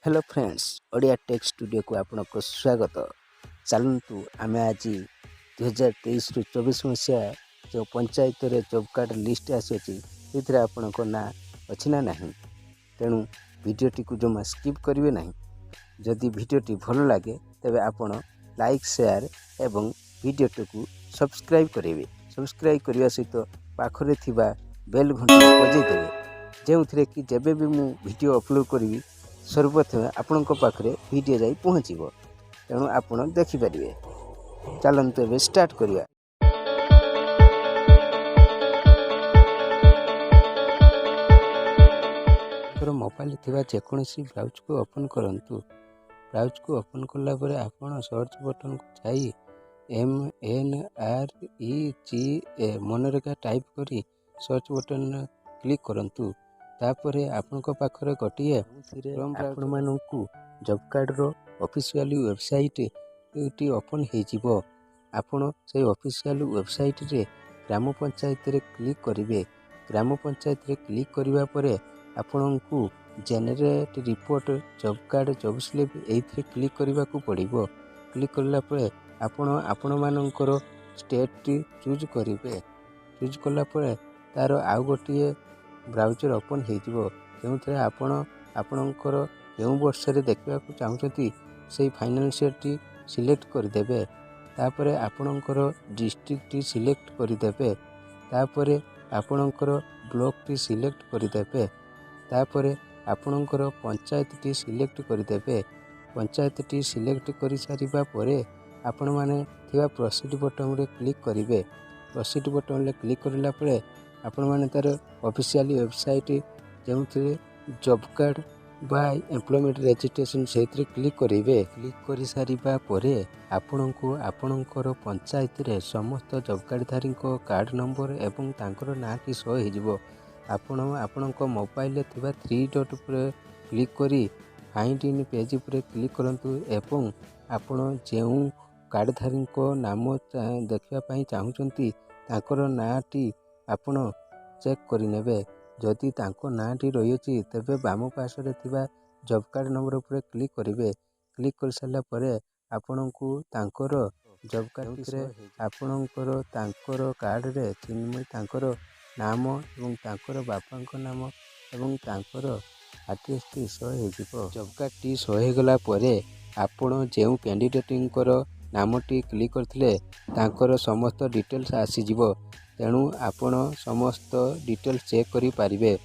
Hello friends, Odia tech studio को आपको स्वागत। चलतु आम आज 2023-24 मसीहा जो पंचायत रे जॉब कार्ड लिस्ट आसी आपण ना अच्छी ना नहीं, तेणु वीडियोटी को जमा स्किप करेंगे ना। जदि वीडियोटी भल लगे तेबे आपण लाइक शेयर एवं वीडियोटी को सब्सक्राइब करेंगे। सब्सक्राइब करने सहित पाखरे थिबा बेल घंटी बजाइदेवे, जो कि जब भी मु वीडियो अपलोड करी सर्वप्रथमे आपण पाखे वीडियो जाई पहुँचब, तेणु आपण देखिपारे। चलते एवं स्टार्ट करिया। मोबाइल थिबा जेकोसी ब्राउज को ओपन करंतु। ब्राउज को ओपन कला परे आपण सर्च बटन को जाई MNREGA मनरेगा टाइप करी सर्च बटन क्लिक करंतु। तापर आपण पाखरे गोटे आपण मानू जॉब कार्ड रो ऑफिशियल वेबसाइट ओपन हो। आपण से ऑफिशियल वेबसाइट रे ग्राम पंचायत रे क्लिक करेंगे। ग्राम पंचायत रे क्लिक करबा परे आपण को generate report job card job slip एथरे क्लिक करबा को पड़िबो। क्लिक करला परे आपण मानकर स्टेट चूज करेंगे। चूज कला परे तार आउ गोटे ब्राउजर ओपन हो, जो आपणकर केउं वर्ष रे देखा चाहते से फाइनेंशियल टी सिलेक्ट करदेवे। तापर आपणकर डिस्ट्रिक्ट टी सिलेक्ट करदेवे। तापर आपणकर ब्लॉक टी सिलेक्ट करदेवे। तापर आपणकर पंचायत टी सिलेक्ट करदेवे। पंचायत टी सिलेक्ट कर सारिबा परे आपण माने थिबा प्रोसीड बटन रे क्लिक करेंगे। प्रोसीड बटन रे क्लिक करला परे आपण माने तार ऑफिशियल वेबसाइट जो जॉब कार्ड बा एम्प्लॉयमेंट रजिस्ट्रेशन से क्लिक करेंगे। क्लिक कर सारिबा परे आपण को आपणकर पंचायत रे समस्त जॉब कार्डधारी कार्ड नंबर एवं तांकर नाटी शो हो। आपणक मोबाइल थिबा 3 डॉट पर क्लिक करी फाइंड इन पेज पर क्लिक करंतु एवं आपण जेउ कार्डधारी नाम देखा चाहूँगी तांकर नाटी आपण चेक करेंगे। जदि तांको नाटी रही तेबे बाम पार्श्व थिबा जॉब कार्ड नंबर पर क्लिक करेंगे। क्लिक कर सारा परे आपण को तांकर जॉब कार्ड रे आपणकर तांकर कार्ड रे चिन्ह तांकर नाम एवं तांकर बापा नाम एवं तांकर एड्रेस टी शो हो। जॉब कार्ड टी शो हो गला परे आपण जो कैंडिडेटकर नामटी क्लिक करथिले तांकर समस्त डिटेल्स आसीजिवो। तेणु आपण समस्त डिटेल्स चेक करि पारिबे।